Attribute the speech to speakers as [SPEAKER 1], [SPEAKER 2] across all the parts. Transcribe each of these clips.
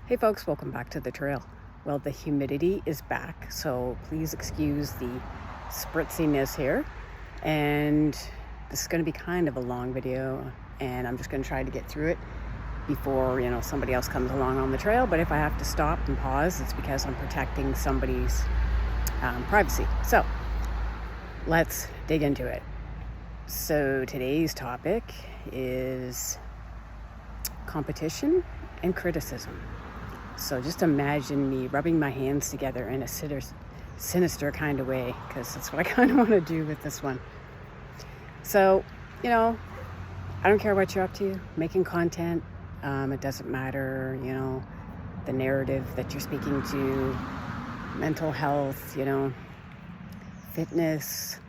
[SPEAKER 1] Hey folks, welcome back to the trail. Well, the humidity is back, so please excuse the spritziness here. And this is going to be kind of a long video, and I'm just going to try to get through it before, somebody else comes along on the trail. But if I have to stop and pause, it's because I'm protecting somebody's privacy. So let's dig into it. So today's topic is competition and criticism. So just imagine me rubbing my hands together in a sinister kind of way, because that's what I kind of want to do with this one. So, I don't care what you're up to, making content. It doesn't matter, the narrative that you're speaking to, mental health, fitness,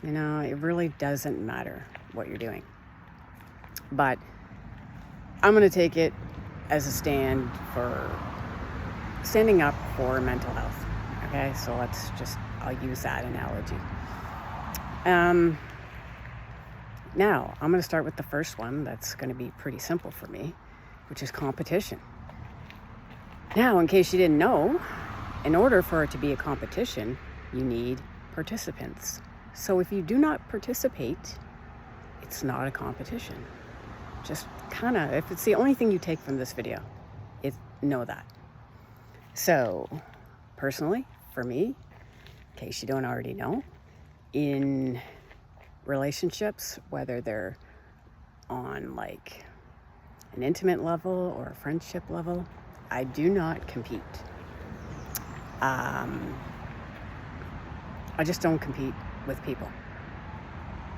[SPEAKER 1] it really doesn't matter what you're doing. But I'm going to take it as a standing up for mental health. Okay, so I'll use that analogy. Now, I'm going to start with the first one that's going to be pretty simple for me, which is competition. Now, in case you didn't know, in order for it to be a competition, you need participants. So if you do not participate, it's not a competition. Just if it's the only thing you take from this video, know that. So, personally, for me, in case you don't already know, in relationships, whether they're on like an intimate level or a friendship level, I do not compete. I just don't compete with people.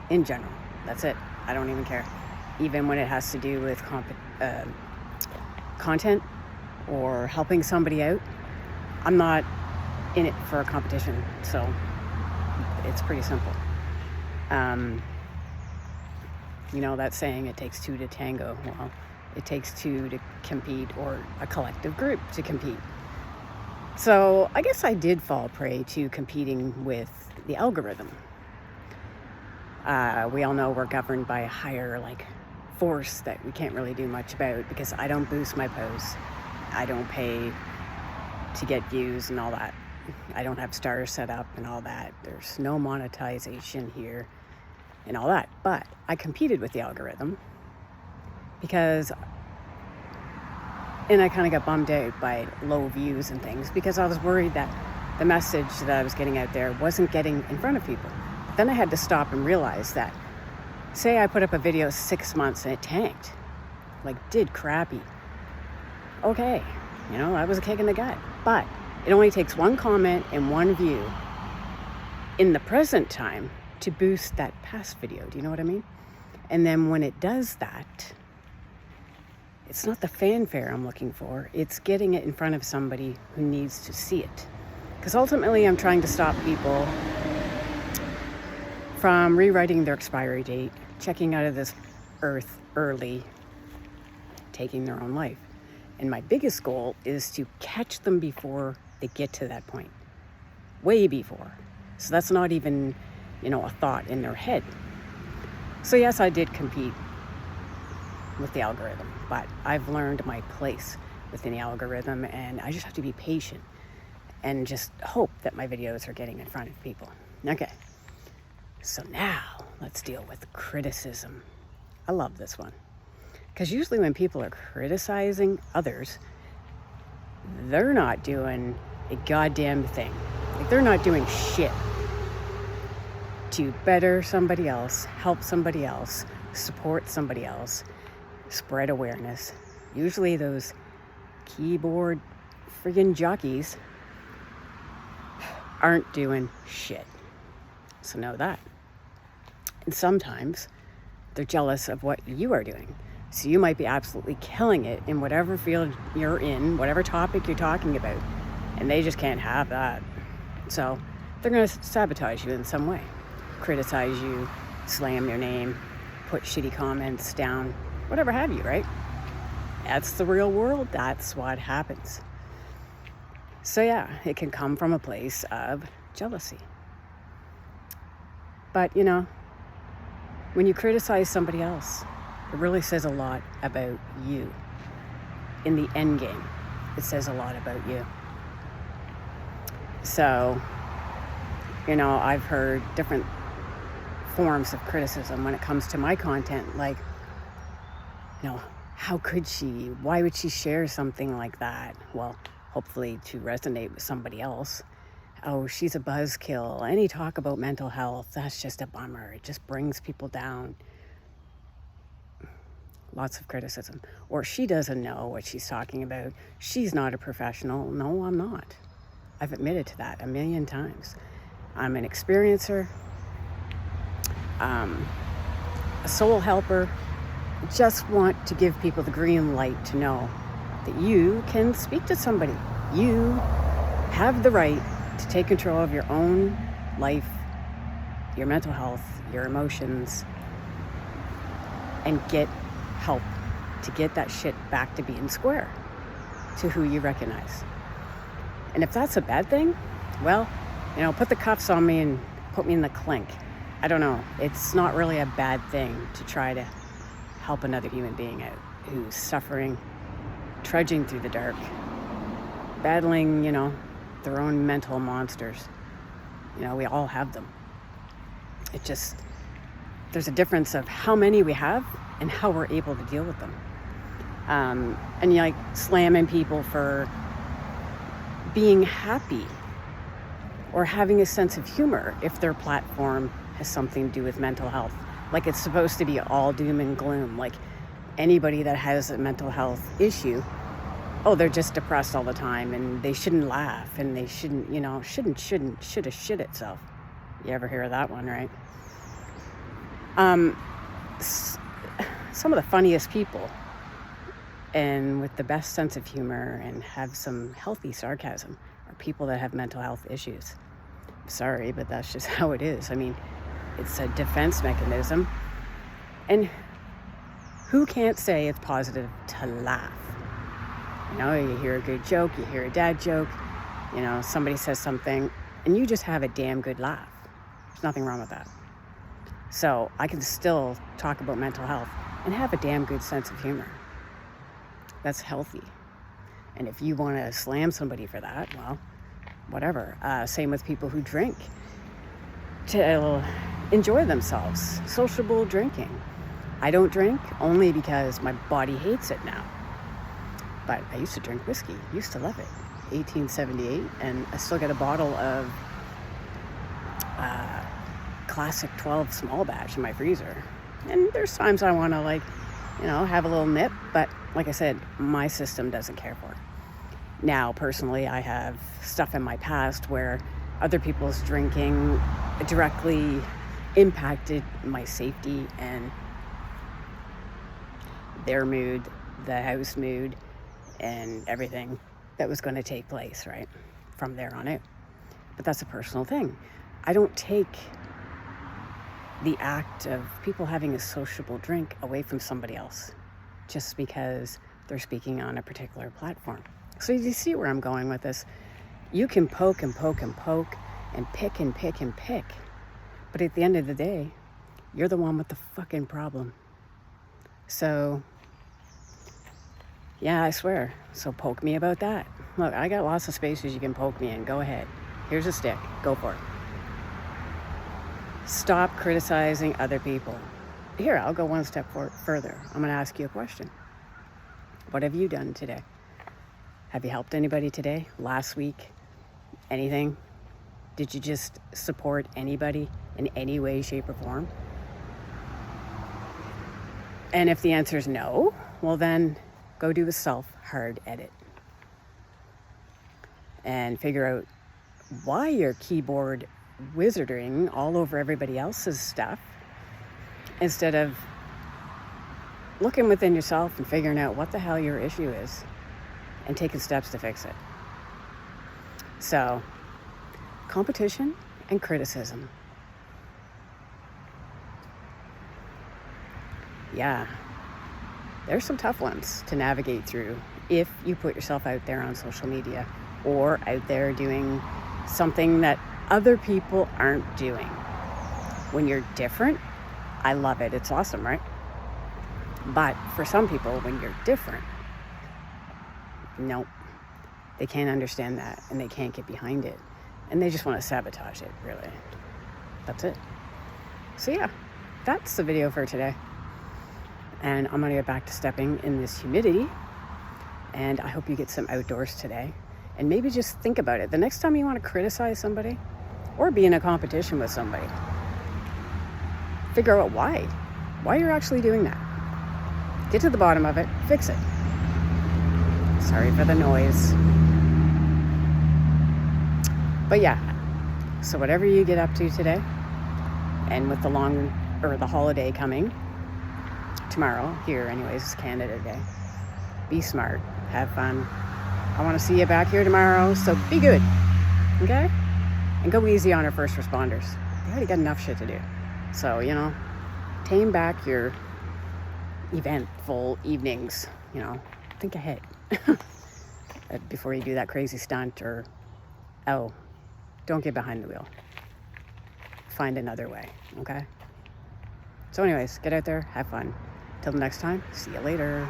[SPEAKER 1] In general, that's it. I don't even care. Even when it has to do with content or helping somebody out, I'm not in it for a competition. So it's pretty simple. That saying, it takes two to tango. Well, it takes two to compete, or a collective group to compete. So I guess I did fall prey to competing with the algorithm. We all know we're governed by a higher force that we can't really do much about, because I don't boost my posts. I don't pay to get views and all that. I don't have stars set up and all that. There's no monetization here and all that. But I competed with the algorithm and I kind of got bummed out by low views and things, because I was worried that the message that I was getting out there wasn't getting in front of people. But then I had to stop and realize that, say I put up a video 6 months and it tanked, did crappy. Okay, that was a kick in the gut. But it only takes one comment and one view in the present time to boost that past video. Do you know what I mean? And then when it does that, it's not the fanfare I'm looking for. It's getting it in front of somebody who needs to see it. Because ultimately I'm trying to stop people from rewriting their expiry date, checking out of this earth early, taking their own life. And my biggest goal is to catch them before they get to that point, way before. So that's not even, a thought in their head. So yes, I did compete with the algorithm, but I've learned my place within the algorithm, and I just have to be patient and just hope that my videos are getting in front of people. Okay. So now let's deal with criticism. I love this one, because usually when people are criticizing others, they're not doing a goddamn thing. They're not doing shit to better somebody else, help somebody else, support somebody else, spread awareness. Usually those keyboard friggin' jockeys aren't doing shit. So know that. And sometimes they're jealous of what you are doing. So you might be absolutely killing it in whatever field you're in, whatever topic you're talking about, and they just can't have that. So they're going to sabotage you in some way. Criticize you, slam your name, put shitty comments down, whatever have you, right? That's the real world. That's what happens. So yeah, it can come from a place of jealousy. But, when you criticize somebody else, it really says a lot about you in the end game. it says a lot about you. So, I've heard different forms of criticism when it comes to my content, like, how could she? Why would she share something like that? Well, hopefully to resonate with somebody else. Oh, she's a buzzkill. Any talk about mental health, that's just a bummer. It just brings people down. Lots of criticism. Or she doesn't know what she's talking about. She's not a professional. No, I'm not. I've admitted to that a million times. I'm an experiencer, a soul helper. Just want to give people the green light to know that you can speak to somebody. You have the right to take control of your own life, your mental health, your emotions, and get help to get that shit back to being square to who you recognize. And if that's a bad thing, well, put the cuffs on me and put me in the clink. I don't know. It's not really a bad thing to try to help another human being out who's suffering, trudging through the dark, battling, their own mental monsters. We all have them. There's a difference of how many we have and how we're able to deal with them. And you slamming people for being happy or having a sense of humor if their platform has something to do with mental health. Like it's supposed to be all doom and gloom. Like anybody that has a mental health issue, they're just depressed all the time and they shouldn't laugh and they shouldn't, shoulda shit itself. You ever hear of that one, right? Some of the funniest people and with the best sense of humor and have some healthy sarcasm are people that have mental health issues. Sorry, but that's just how it is. I mean, it's a defense mechanism. And who can't say it's positive to laugh? You hear a good joke, you hear a dad joke, somebody says something, and you just have a damn good laugh. There's nothing wrong with that. So I can still talk about mental health and have a damn good sense of humor. That's healthy. And if you want to slam somebody for that, well, whatever. Same with people who drink to enjoy themselves. Sociable drinking. I don't drink only because my body hates it now. But I used to drink whiskey. Used to love it. 1878, and I still got a bottle of classic 12 small batch in my freezer. And there's times I want to have a little nip, but like I said, my system doesn't care for it. Now, personally, I have stuff in my past where other people's drinking directly impacted my safety and their mood, the house mood, and everything that was going to take place, right, from there on out. But that's a personal thing. I don't take the act of people having a sociable drink away from somebody else just because they're speaking on a particular platform. So you see where I'm going with this. You can poke and poke and poke and pick and pick and pick, but at the end of the day, you're the one with the fucking problem. So yeah, I swear. So poke me about that. Look, I got lots of spaces you can poke me in. Go ahead. Here's a stick. Go for it. Stop criticizing other people. Here, I'll go one step further. I'm going to ask you a question. What have you done today? Have you helped anybody today? Last week? Anything? Did you just support anybody in any way, shape, or form? And if the answer is no, well then go do a self-hard edit. And figure out why you're keyboard wizarding all over everybody else's stuff instead of looking within yourself and figuring out what the hell your issue is and taking steps to fix it. So, competition and criticism. Yeah, there's some tough ones to navigate through if you put yourself out there on social media or out there doing something that other people aren't doing. When you're different, I love it. It's awesome, right? But for some people, when you're different, nope. They can't understand that, and they can't get behind it. And they just want to sabotage it, really. That's it. So yeah, that's the video for today. And I'm going to get back to stepping in this humidity. And I hope you get some outdoors today. And maybe just think about it. The next time you want to criticize somebody or be in a competition with somebody, figure out why you're actually doing that. Get to the bottom of it, fix it. Sorry for the noise. But yeah, so whatever you get up to today, and with the holiday coming tomorrow, here anyways, it's Canada Day, be smart, have fun. I want to see you back here tomorrow, so be good, okay? And go easy on our first responders. They already got enough shit to do. So, tame back your eventful evenings, think ahead before you do that crazy stunt or, don't get behind the wheel. Find another way, okay? So anyways, get out there, have fun. Till the next time, see you later.